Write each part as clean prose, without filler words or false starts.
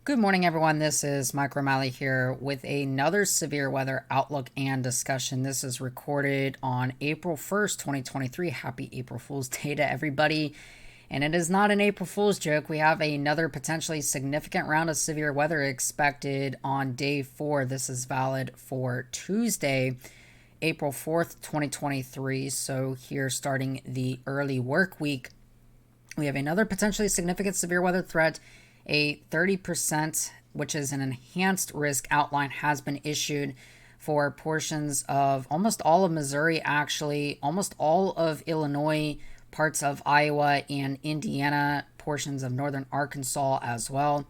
Good morning, everyone. This is Mike O'Malley here with another severe weather outlook and discussion. This is recorded on April 1st, 2023. Happy April Fool's Day to everybody. And it is not an April Fool's joke. We have another potentially significant round of severe weather expected on day 4. This is valid for Tuesday, April 4th, 2023. So here, starting the early work week, we have another potentially significant severe weather threat. A 30%, which is an enhanced risk outline, has been issued for portions of almost all of Missouri, actually, almost all of Illinois, parts of Iowa and Indiana, portions of northern Arkansas as well.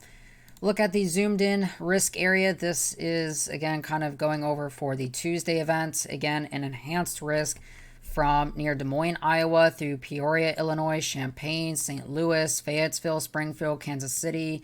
Look at the zoomed in risk area. This is, again, kind of going over for the Tuesday event. Again, an enhanced risk from near Des Moines, Iowa, through Peoria, Illinois, Champaign, St. Louis, Fayetteville, Springfield, Kansas City,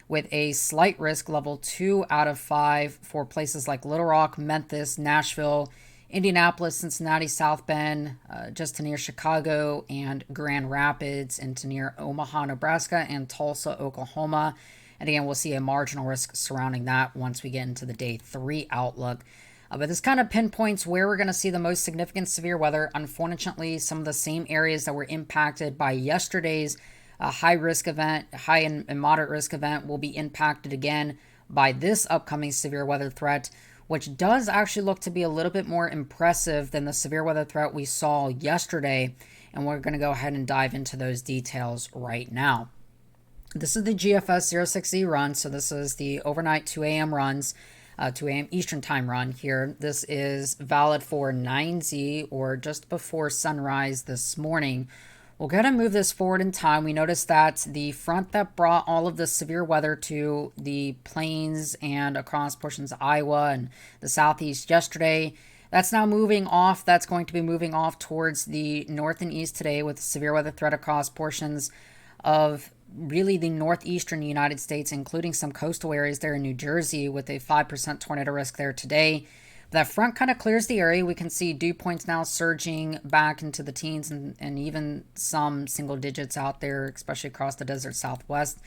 with a slight risk level 2 out of 5 for places like Little Rock, Memphis, Nashville, Indianapolis, Cincinnati, South Bend, just to near Chicago, and Grand Rapids, and to near Omaha, Nebraska, and Tulsa, Oklahoma. And again, we'll see a marginal risk surrounding that once we get into the day 3 outlook. But this kind of pinpoints where we're going to see the most significant severe weather. Unfortunately, some of the same areas that were impacted by yesterday's high risk event, high and moderate risk event, will be impacted again by this upcoming severe weather threat, which does actually look to be a little bit more impressive than the severe weather threat we saw yesterday. And we're going to go ahead and dive into those details right now. This is the GFS 06Z run. So this is the overnight 2 a.m. runs. 2 a.m. Eastern time run here. This is valid for 9Z, or just before sunrise this morning. We'll go ahead and move this forward in time. We noticed that the front that brought all of the severe weather to the plains and across portions of Iowa and the southeast yesterday, that's now moving off. That's going to be moving off towards the north and east today, with severe weather threat across portions of really the northeastern United States, including some coastal areas there in New Jersey, with a 5% tornado risk there today. That front kind of clears the area. We can see dew points now surging back into the teens and even some single digits out there, especially across the desert southwest.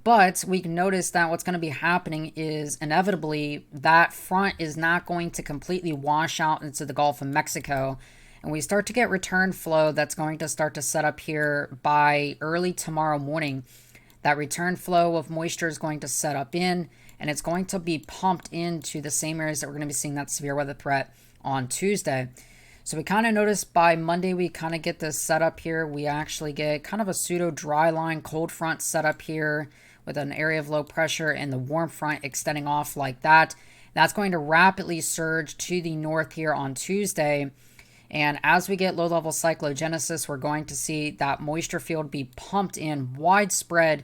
But we can notice that what's going to be happening is inevitably that front is not going to completely wash out into the Gulf of Mexico. And we start to get return flow that's going to start to set up here by early tomorrow morning. That return flow of moisture is going to set up and it's going to be pumped into the same areas that we're going to be seeing that severe weather threat on Tuesday. So we kind of notice by Monday we kind of get this set up here. We actually get kind of a pseudo dry line cold front set up here with an area of low pressure and the warm front extending off like that. That's going to rapidly surge to the north here on Tuesday. And as we get low-level cyclogenesis, we're going to see that moisture field be pumped in widespread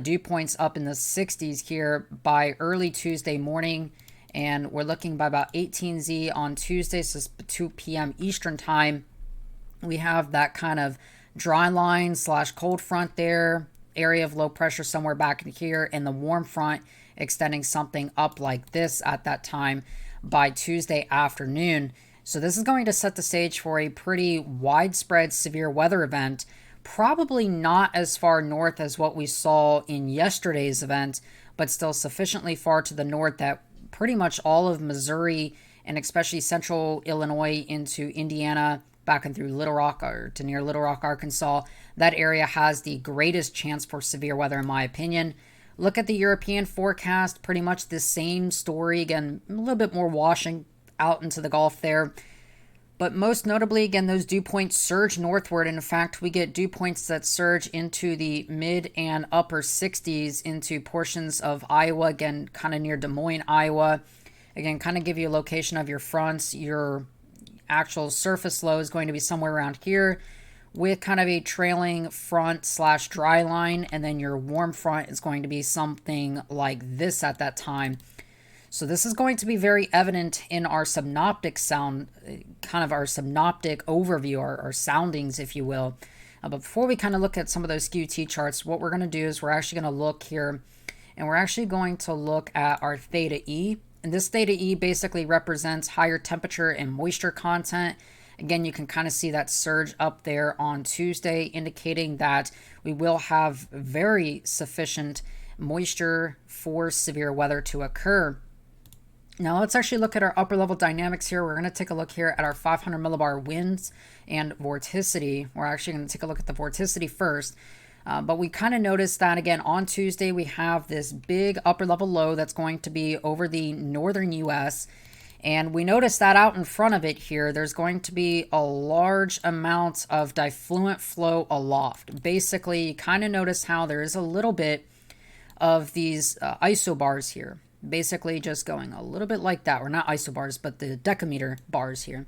dew points up in the 60s here by early Tuesday morning. And we're looking by about 18Z on Tuesday, so 2 p.m. Eastern time. We have that kind of dry line / cold front there, area of low pressure somewhere back in here, and the warm front extending something up like this at that time by Tuesday afternoon. So this is going to set the stage for a pretty widespread severe weather event, probably not as far north as what we saw in yesterday's event, but still sufficiently far to the north that pretty much all of Missouri and especially central Illinois into Indiana, back and through Little Rock or to near Little Rock, Arkansas, that area has the greatest chance for severe weather in my opinion. Look at the European forecast, pretty much the same story. Again, a little bit more washing out into the Gulf there. But most notably, again, those dew points surge northward. And in fact, we get dew points that surge into the mid and upper 60s into portions of Iowa, again, kind of near Des Moines, Iowa. Again, kind of give you a location of your fronts. Your actual surface low is going to be somewhere around here with kind of a trailing front / dry line. And then your warm front is going to be something like this at that time. So this is going to be very evident in our synoptic sound, kind of our synoptic overview, our soundings, if you will. But before we kind of look at some of those QT charts, what we're going to do is we're actually going to look here, and we're actually going to look at our theta E. And this theta E basically represents higher temperature and moisture content. Again, you can kind of see that surge up there on Tuesday, indicating that we will have very sufficient moisture for severe weather to occur. Now let's actually look at our upper level dynamics here. We're going to take a look here at our 500 millibar winds and vorticity. We're actually going to take a look at the vorticity first. But we kind of noticed that again on Tuesday we have this big upper level low that's going to be over the northern US. And we noticed that out in front of it here, there's going to be a large amount of diffluent flow aloft. Basically, you kind of notice how there is a little bit of these isobars here. Basically just going a little bit like that, or not isobars, but the decameter bars here.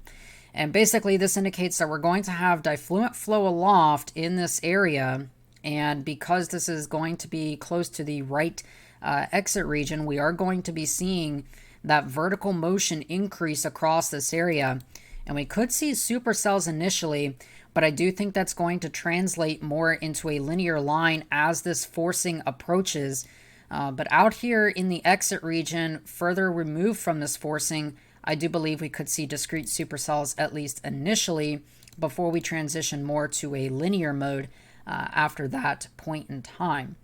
And basically this indicates that we're going to have diffluent flow aloft in this area. And because this is going to be close to the right exit region, we are going to be seeing that vertical motion increase across this area. And we could see supercells initially, but I do think that's going to translate more into a linear line as this forcing approaches. But out here in the exit region, further removed from this forcing, I do believe we could see discrete supercells at least initially before we transition more to a linear mode after that point in time.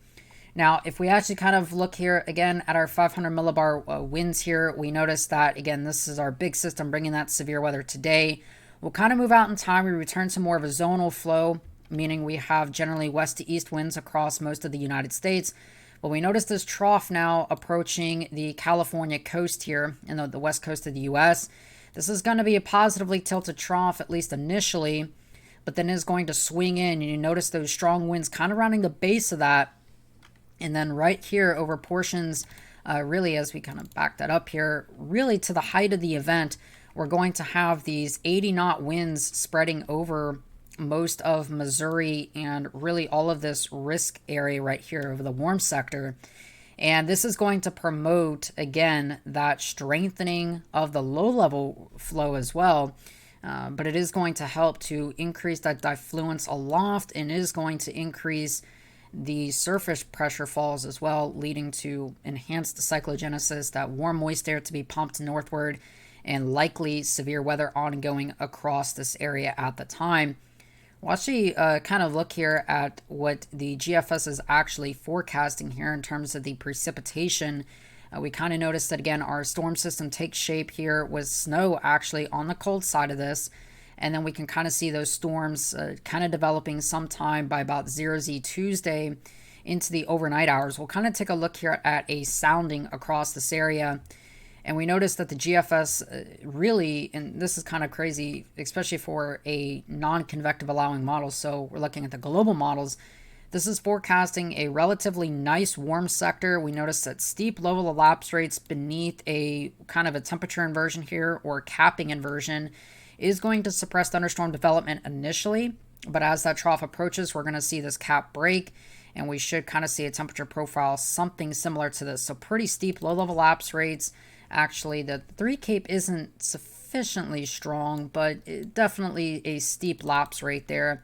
Now, if we actually kind of look here again at our 500 millibar winds here, we notice that, again, this is our big system bringing that severe weather today. We'll kind of move out in time. We return to more of a zonal flow, meaning we have generally west to east winds across most of the United States. But we notice this trough now approaching the California coast here and the west coast of the U.S. This is going to be a positively tilted trough, at least initially, but then is going to swing in. And you notice those strong winds kind of rounding the base of that. And then right here over portions, really as we kind of back that up here, really to the height of the event, we're going to have these 80 knot winds spreading over most of Missouri and really all of this risk area right here over the warm sector. And this is going to promote, again, that strengthening of the low level flow as well. But it is going to help to increase that diffluence aloft and is going to increase the surface pressure falls as well, leading to enhanced cyclogenesis, that warm moist air to be pumped northward, and likely severe weather ongoing across this area at the time. We'll actually kind of look here at what the GFS is actually forecasting here in terms of the precipitation. We kind of noticed that, again, our storm system takes shape here with snow actually on the cold side of this. And then we can kind of see those storms kind of developing sometime by about 0Z Tuesday into the overnight hours. We'll kind of take a look here at a sounding across this area. And we notice that the GFS really, and this is kind of crazy, especially for a non-convective allowing model. So we're looking at the global models. This is forecasting a relatively nice warm sector. We notice that steep low elapse rates beneath a kind of a temperature inversion here or capping inversion is going to suppress thunderstorm development initially, but as that trough approaches, we're going to see this cap break, and we should kind of see a temperature profile something similar to this. So pretty steep low-level lapse rates. Actually, the 3 Cape isn't sufficiently strong, but definitely a steep lapse rate there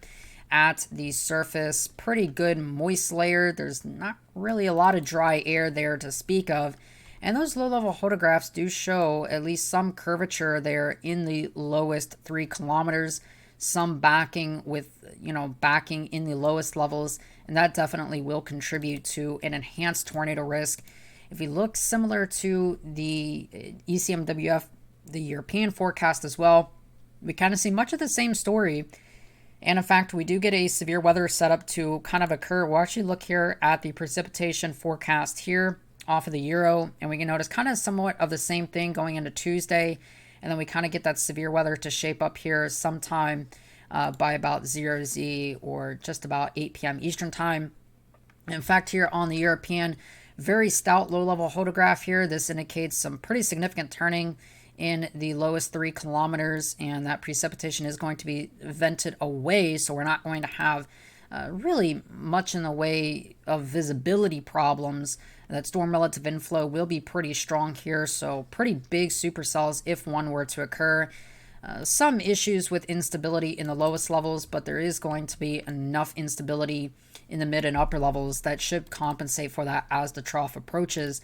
at the surface. Pretty good moist layer. There's not really a lot of dry air there to speak of. And those low-level photographs do show at least some curvature there in the lowest 3 kilometers, some backing with, backing in the lowest levels, and that definitely will contribute to an enhanced tornado risk. If we look similar to the ECMWF, the European forecast as well, we kind of see much of the same story. And in fact, we do get a severe weather setup to kind of occur. We'll actually look here at the precipitation forecast here off of the Euro, and we can notice kind of somewhat of the same thing going into Tuesday, and then we kind of get that severe weather to shape up here sometime by about 0Z or just about 8 p.m. Eastern time. In fact, here on the European, very stout low-level photograph here. This indicates some pretty significant turning in the lowest 3 kilometers, and that precipitation is going to be vented away, so we're not going to have really much in the way of visibility problems. That storm relative inflow will be pretty strong here, so pretty big supercells if one were to occur. Some issues with instability in the lowest levels, but there is going to be enough instability in the mid and upper levels that should compensate for that as the trough approaches.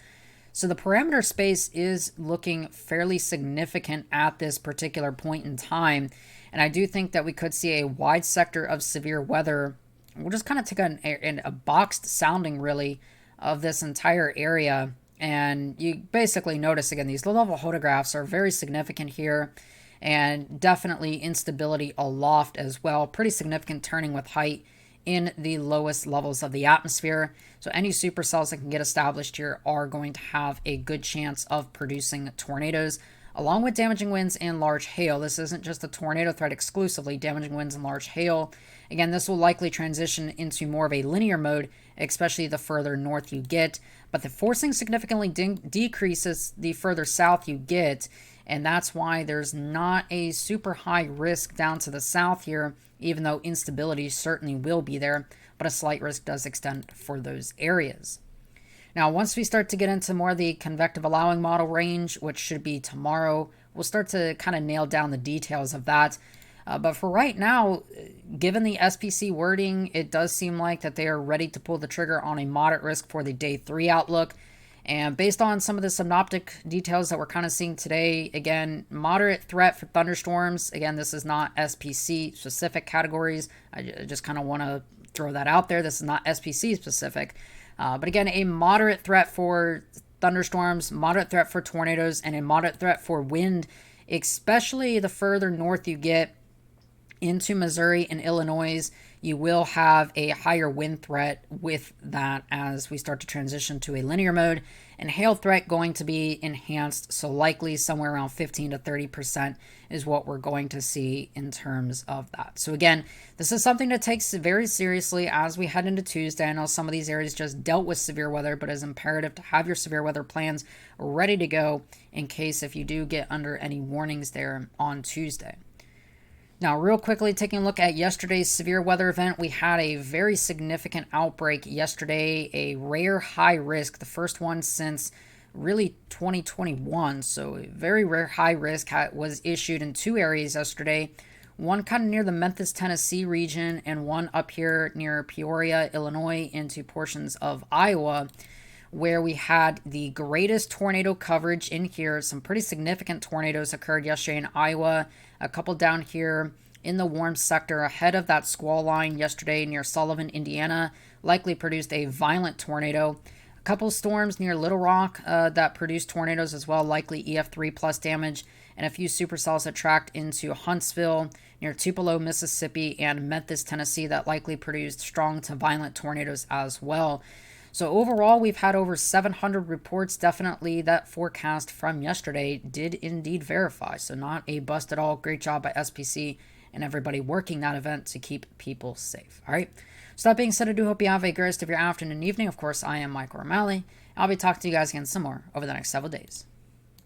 So the parameter space is looking fairly significant at this particular point in time, and I do think that we could see a wide sector of severe weather. We'll just kind of take a boxed sounding really of this entire area. And you basically notice again, these low level photographs are very significant here, and definitely instability aloft as well. Pretty significant turning with height in the lowest levels of the atmosphere. So any supercells that can get established here are going to have a good chance of producing tornadoes, along with damaging winds and large hail. This isn't just a tornado threat exclusively, damaging winds and large hail. Again, this will likely transition into more of a linear mode, especially the further north you get. But the forcing significantly decreases the further south you get, and that's why there's not a super high risk down to the south here, even though instability certainly will be there, but a slight risk does extend for those areas. Now, once we start to get into more of the convective allowing model range, which should be tomorrow, we'll start to kind of nail down the details of that. But for right now, given the SPC wording, it does seem like that they are ready to pull the trigger on a moderate risk for the day 3 outlook. And based on some of the synoptic details that we're kind of seeing today, again, moderate threat for thunderstorms. Again, this is not SPC specific categories. I just kind of want to throw that out there. This is not SPC specific. But again, a moderate threat for thunderstorms, moderate threat for tornadoes, and a moderate threat for wind, especially the further north you get into Missouri and Illinois. You will have a higher wind threat with that as we start to transition to a linear mode, and hail threat going to be enhanced, so likely somewhere around 15 to 30% is what we're going to see in terms of that. So again, this is something that takes very seriously as we head into Tuesday. I know some of these areas just dealt with severe weather, but it's imperative to have your severe weather plans ready to go in case if you do get under any warnings there on Tuesday. Now, real quickly, taking a look at yesterday's severe weather event, we had a very significant outbreak yesterday, a rare high risk, the first one since really 2021. So a very rare high risk was issued in 2 areas yesterday, one kind of near the Memphis, Tennessee region, and one up here near Peoria, Illinois, into portions of Iowa, where we had the greatest tornado coverage in here. Some pretty significant tornadoes occurred yesterday in Iowa, a couple down here in the warm sector ahead of that squall line yesterday near Sullivan, Indiana, likely produced a violent tornado. A couple storms near Little Rock that produced tornadoes as well, likely EF3 plus damage, and a few supercells that tracked into Huntsville near Tupelo, Mississippi, and Memphis, Tennessee, that likely produced strong to violent tornadoes as well. So overall, we've had over 700 reports. Definitely that forecast from yesterday did indeed verify. So not a bust at all. Great job by SPC and everybody working that event to keep people safe. All right. So that being said, I do hope you have a great rest of your afternoon and evening. Of course, I am Michael O'Malley. I'll be talking to you guys again some more over the next several days.